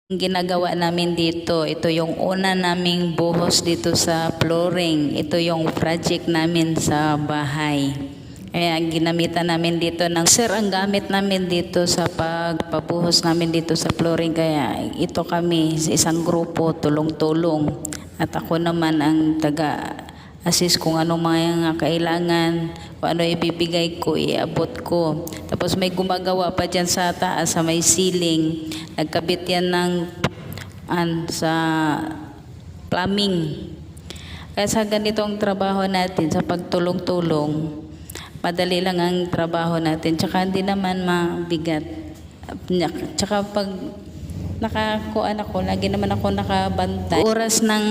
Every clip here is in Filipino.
Ginagawa namin dito, ito yung una naming buhos dito sa flooring. Ito yung project namin sa bahay. Kaya ginamitan namin dito ng sir ang gamit namin dito sa pagpabuhos namin dito sa flooring. Kaya ito kami sa isang grupo, tulong-tulong. At ako naman ang taga-assist kung ano mga kailangan, kung ano ibibigay ko, iabot ko. Tapos may gumagawa pa dyan sa taas, sa may ceiling. Nagkabit yan ng sa plumbing. Kaya sa ganitong trabaho natin, sa pagtulong-tulong, madali lang ang trabaho natin. Tsaka hindi naman mabigat. Tsaka pag nakakuan ako, lagi naman ako nakabantay. Oras ng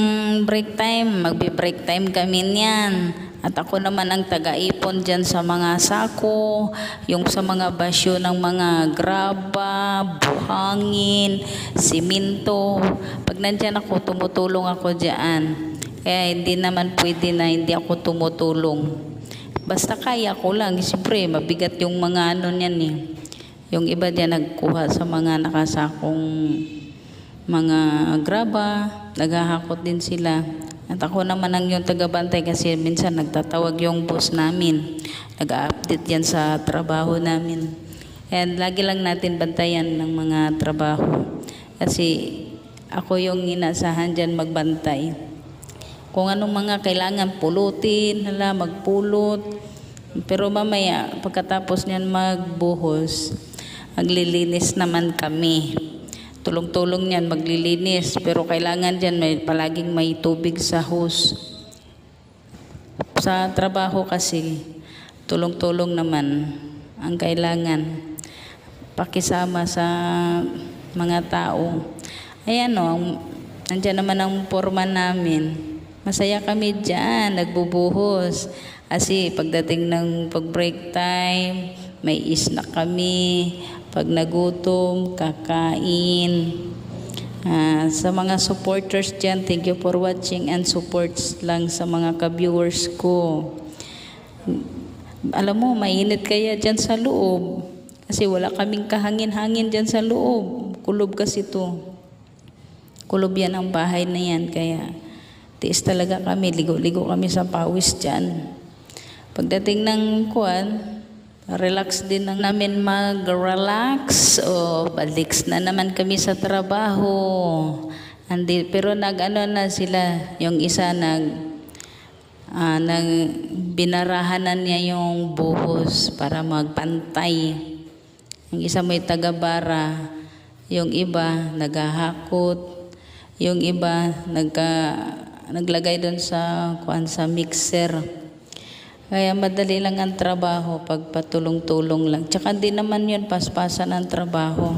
break time, magbe-break time kami niyan. At ako naman ang taga-ipon dyan sa mga sako, yung sa mga basyo ng mga graba, buhangin, simento. Pag nandyan ako, tumutulong ako dyan. Kaya hindi naman pwede na hindi ako tumutulong. Basta kaya ko lang. Siyempre, mabigat yung mga ano niyan eh. Yung iba dyan nagkuha sa mga nakasakong mga graba, naghahakot din sila. At ako naman ang yung tagabantay kasi minsan nagtatawag yung boss namin. Nag-update yan sa trabaho namin. And lagi lang natin bantayan ng mga trabaho. Kasi ako yung inaasahan dyan magbantay. Kung anong mga kailangan pulutin, magpulot. Pero mamaya, pagkatapos niyan magbuhos, maglilinis naman kami. Tulong-tulong niyan, maglilinis. Pero kailangan dyan, palaging may tubig sa hose. Sa trabaho kasi, tulong-tulong naman ang kailangan. Pakisama sa mga tao. Ayan o, nandyan naman ang forma namin. Masaya kami dyan, nagbubuhos. Kasi pagdating ng pag-break time, may snack kami. Pag nagutom, kakain. Sa mga supporters dyan, thank you for watching and supports lang sa mga ka-viewers ko. Alam mo, mainit kaya dyan sa loob. Kasi wala kaming kahangin-hangin dyan sa loob. Kulob kasi to. Kulob yan ang bahay na yan. Kaya tiis talaga kami, ligo-ligo kami sa pawis dyan. Pagdating ng kuwan, relax din lang namin mag-relax o baliks na naman kami sa trabaho. Pero nag-ano na sila, yung isa binarahanan niya yung buhos para magpantay. Yung isa may taga-bara, yung iba naghahakot, yung iba naglagay doon sa mixer. Kaya madali lang ang trabaho pag patulong-tulong lang. Tsaka di naman yun paspasan ang trabaho.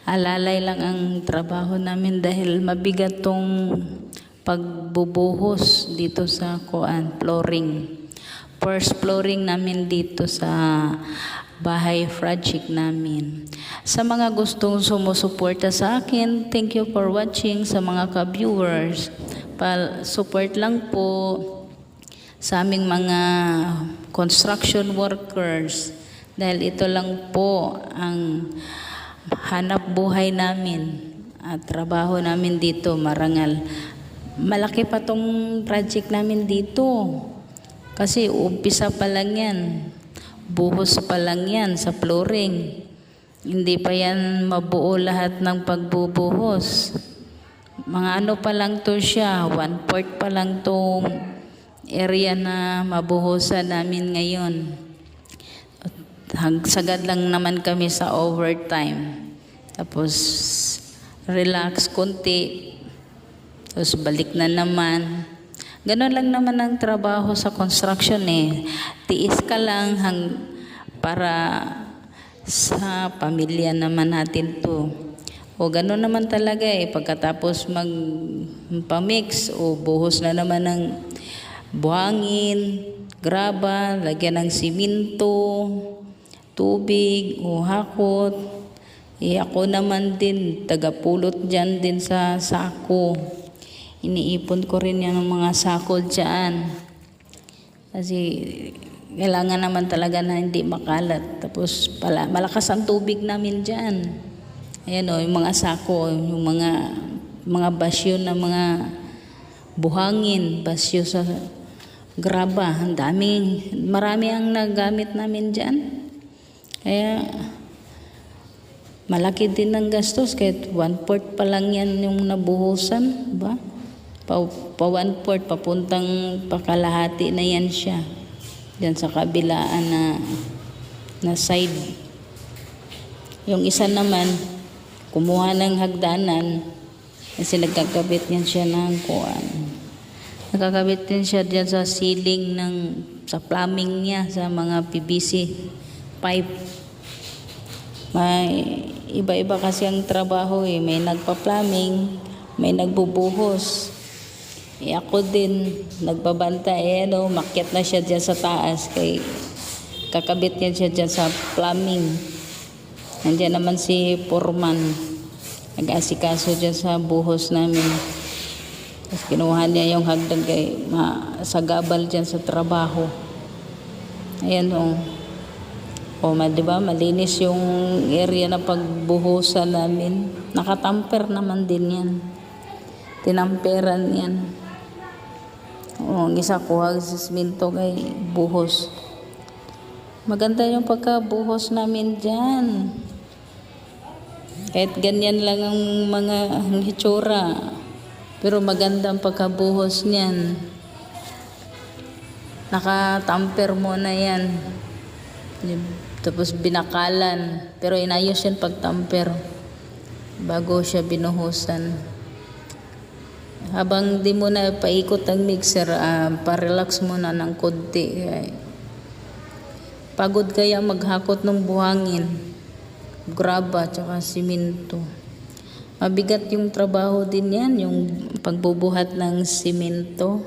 Alalay lang ang trabaho namin dahil mabigat tong pagbubuhos dito sa flooring. First flooring namin dito sa bahay project namin. Sa mga gustong sumusuporta sa akin, thank you for watching. Sa mga ka-viewers, support lang po sa aming mga construction workers dahil ito lang po ang hanap buhay namin at trabaho namin dito marangal. Malaki pa tong project namin dito kasi umpisa pa lang yan, buhos pa lang yan sa flooring. Hindi pa yan mabuo lahat ng pagbubuhos. Mga ano pa lang to siya, 1/4 pa lang tong area na mabuhusan namin ngayon. Sagad lang naman kami sa overtime. Tapos relax konti. Tapos balik na naman. Ganon lang naman ang trabaho sa construction eh. Tiis ka lang para sa pamilya naman natin to. O gano'n naman talaga eh. Pagkatapos magpamix o buhos na naman ng buhangin, graba, lagyan ng siminto, tubig o hakot. Ako naman din, tagapulot dyan din sa sako. Iniipon ko rin yan ng mga sako dyan. Kasi kailangan naman talaga na hindi makalat. Tapos malakas ang tubig namin dyan. Ayan o, yung mga sako, yung mga basyo na mga buhangin, basyo sa graba. Ang marami ang nagamit namin dyan. Kaya malaki din ang gastos kahit 1/4 pa lang yan yung nabuhusan, ba? Pa 1/4 papuntang pakalahati na yan siya. Diyan sa kabilaan na side. Yung isa naman kumuha ng hagdanan kasi nagkakabit yan siya ng kuan. Nakakabit din siya diyan sa ceiling sa plumbing niya, sa mga PVC pipe. May iba-iba kasi ang trabaho eh. May nagpa-plumbing, may nagbubuhos. Ako din, nagbabanta makyat na siya diyan sa taas kay kakabit niya siya diyan sa plumbing. Nandiyan naman si Foreman, nag-asikaso diyan sa buhos namin. Tapos kinuha niya yung hagdan kay masagabal dyan sa trabaho. Ayan diba? Malinis yung area na pagbuhusan namin. Nakatamper naman din yan. Tinamperan yan. Ang isa kuha sa siminto kay buhos. Maganda yung pagkabuhos namin dyan. Kahit ganyan lang ang mga hitsura. Pero maganda ang pagkabuhos niyan. Nakatamper mo na yan. Tapos binakalan. Pero inayos yan pagtamper. Bago siya binuhusan. Habang di mo na paikot ang mixer, parelax mo na ng konti. Pagod kaya maghakot ng buhangin. Graba, tsaka siminto. Mabigat yung trabaho din yan, yung pagbubuhat ng simento.